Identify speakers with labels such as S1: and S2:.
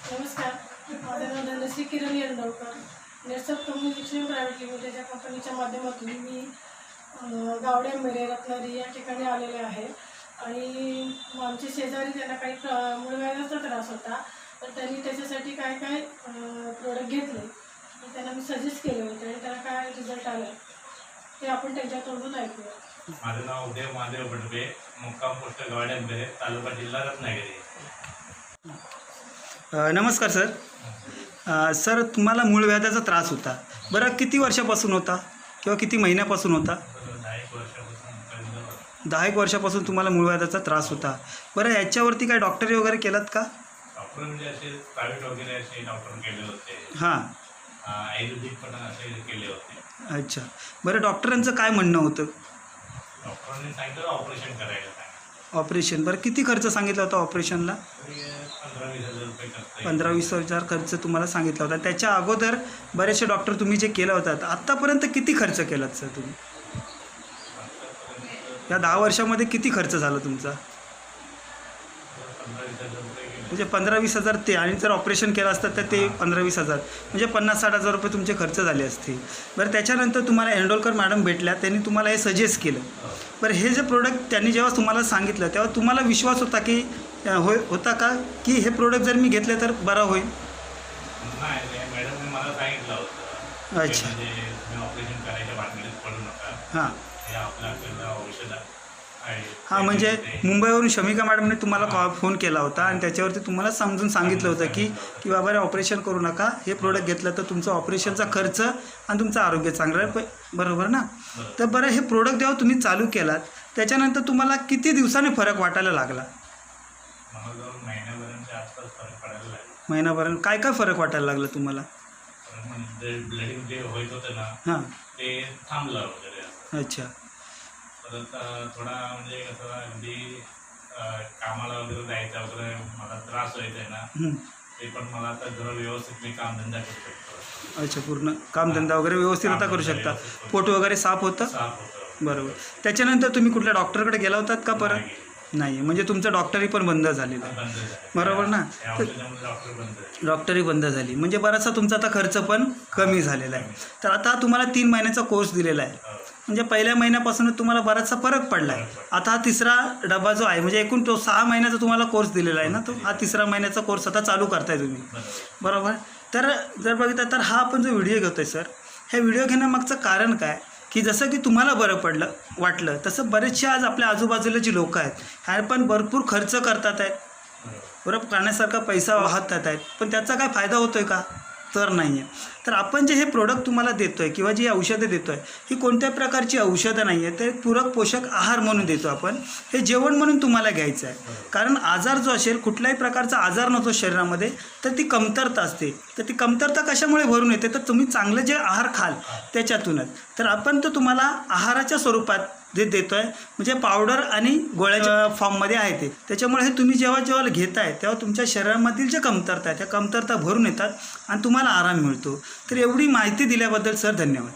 S1: नमस्कार, माझं नाव धनश्री किरण यंदवकर. नेटसप communication private limited या कंपनीच्या माध्यमातून मी गावडे मेरे रत्नागिरी या ठिकाणी आलेले आहे. आणि आमचे शेजारी त्यांना काही मुळव्याधाचा त्रास होता, तर त्यांनी त्याच्यासाठी काय काय प्रोडक्ट घेतले आणि त्यांना मी सजेस्ट केले होते आणि त्याला काय रिझल्ट आला ते आपण त्यांच्याकडून ऐकूया.
S2: माझं नाव उदय महादेव बडबे, मुक्काम पोस्ट गावडे मेरे, तालुका जिल्हा रत्नागिरी.
S3: नमस्कार सर. सर तुम्हाला मूळव्याधाचा त्रास होता, बरं किती वर्षापासून होता किंवा किती महिन्यापासून होता? 10 वर्षापासून तुम्हाला मूळव्याधाचा त्रास होता. बरं याच्यावरती काय डॉक्टरी वगैरे केलात का?
S2: डॉक्टर म्हणजे असे प्रायव्हेट वगैरे असे डॉक्टर केले होते.
S3: हां,
S2: आयुर्वेदिक पण असे केले होते.
S3: अच्छा. बरं डॉक्टरांचं काय म्हणणं होतं?
S2: डॉक्टरांनी सांगितलं ऑपरेशन करायला सांगितलं.
S3: ऑपरेशन. बरं किती खर्च सांगितला होता ऑपरेशनला?
S2: 15-20 हजार रुपये खर्च.
S3: 15-20 हजार खर्च तुम्हाला सांगितला होता. त्याच्या अगोदर बरेचसे डॉक्टर तुम्ही जे केलं होतं आत्तापर्यंत किती खर्च केलात सर तुम्ही? या 10 वर्षामध्ये किती खर्च झाला तुमचा?
S2: 15-20 हजार रुपये गेले.
S3: म्हणजे 15-20 हजार ते, आणि जर ऑपरेशन केलं असतं तर ते 15-20 हजार, म्हणजे 50-60 हजार रुपये तुमचे खर्च झाले असते. बरं त्याच्यानंतर तुम्हाला एंडोलकर मॅडम भेटल्या, त्यांनी तुम्हाला हे सजेस्ट केलं. बरं हे जे प्रोडक्ट त्यांनी जेव्हा तुम्हाला सांगितलं तेव्हा तुम्हाला विश्वास होता की होता का की हे प्रोडक्ट जर मी घेतले तर बरं होईल?
S2: नाही, मॅडमने मला सांगितलं होतं.
S3: अच्छा.
S2: म्हणजे तुम्ही ऑपरेशन करायच्या भानगडीत पडू नका.
S3: हां
S2: हे आपल्याकडलं औषध आहे.
S3: हां, म्हणजे मुंबईवरून शमिका मॅडमने तुम्हाला फोन केला होता आणि त्याच्यावरती तुम्हाला समजून सांगितलं होतं की बाबा रे ऑपरेशन करू नका, हे प्रोडक्ट घेतलं तर तुमचं ऑपरेशनचा खर्च आणि तुमचं आरोग्य चांगलं आहे. बरोबर ना? तर बरं हे प्रोडक्ट जेव्हा तुम्ही चालू केलात त्याच्यानंतर तुम्हाला किती दिवसाने फरक वाटायला लागला?
S2: मला जाऊन महिन्याभराच्या आसपास फरक पडायला लागला.
S3: महिनाभरात काय काय फरक वाटायला लागला तुम्हाला?
S2: म्हणजे ब्लडिंग जे होत होतं ना
S3: हां,
S2: ते थांबलं वगैरे.
S3: अच्छा.
S2: परत थोडा म्हणजे कसं अगदी कामाला वगैरे जायचा वगैरे मला त्रास व्हायचा आहे ना, ते पण मला आता जरा व्यवस्थित मी कामधंदा करू शकतो.
S3: अच्छा, पूर्ण कामधंदा वगैरे व्यवस्थित आता करू शकता. पोट वगैरे साफ होतं?
S2: साफ होतं.
S3: बरोबर. त्याच्यानंतर तुम्ही कुठल्या डॉक्टरकडे गेला होतात का परत? नाही, म्हणजे तुमचं डॉक्टरी पण बंद झालेलं आहे.
S2: बंद झालं.
S3: बरोबर ना?
S2: त्या औषधामुळे डॉक्टर बंद झाले.
S3: डॉक्टरी बंद झाली म्हणजे बराचसा तुमचा आता खर्च पण कमी झालेला आहे. तर आता तुम्हाला 3 महिन्याचा कोर्स दिलेला आहे, म्हणजे पहिल्या महिन्यापासून तुम्हाला बराचसा फरक पडला आहे. आता हा तिसरा डबा जो आहे, म्हणजे एकूण तो 6 महिन्याचा तुम्हाला कोर्स दिलेला आहे ना, तो हा तिसरा महिन्याचा कोर्स आता चालू करताय तुम्ही. बरोबर. तर जर बघितलं तर हा आपण जो व्हिडिओ घेतो आहे सर, हे व्हिडिओ घेण्यामागचं कारण काय की जसं की तुम्हाला बरं वाटलं तसं बरेचसे आज आपल्या आजूबाजूला जी लोक आहेत ह्या पण भरपूर खर्च करतात आहेत, बरोबर, प्राण्यासारखा पैसा वाहतात आहेत, पण त्याचा काय फायदा होतो आहे का? तर नाही आहे. तर आपण जे हे प्रोडक्ट तुम्हाला देतो आहे किंवा जी औषधं देतो आहे ही कोणत्या प्रकारची औषधं नाही आहे, ते पूरक पोषक आहार म्हणून देतो आपण. हे जेवण म्हणून तुम्हाला घ्यायचं आहे. कारण आजार जो असेल, कुठल्याही प्रकारचा आजार नसतो शरीरामध्ये, तर ती कमतरता असते. तर ती कमतरता कशामुळे भरून येते? तर तुम्ही चांगलं जे आहार खाल त्याच्यातूनच. तर आपण तो तुम्हाला आहाराच्या स्वरूपात जे देतो आहे, म्हणजे पावडर आणि गोळ्याच्या फॉर्ममध्ये आहे ते. त्याच्यामुळे हे तुम्ही जेव्हा घेताय तेव्हा तुमच्या शरीरामधील जे कमतरता आहे त्या कमतरता भरून येतात आणि तुम्हाला आराम मिळतो. तर एवढी माहिती दिल्याबद्दल सर धन्यवाद.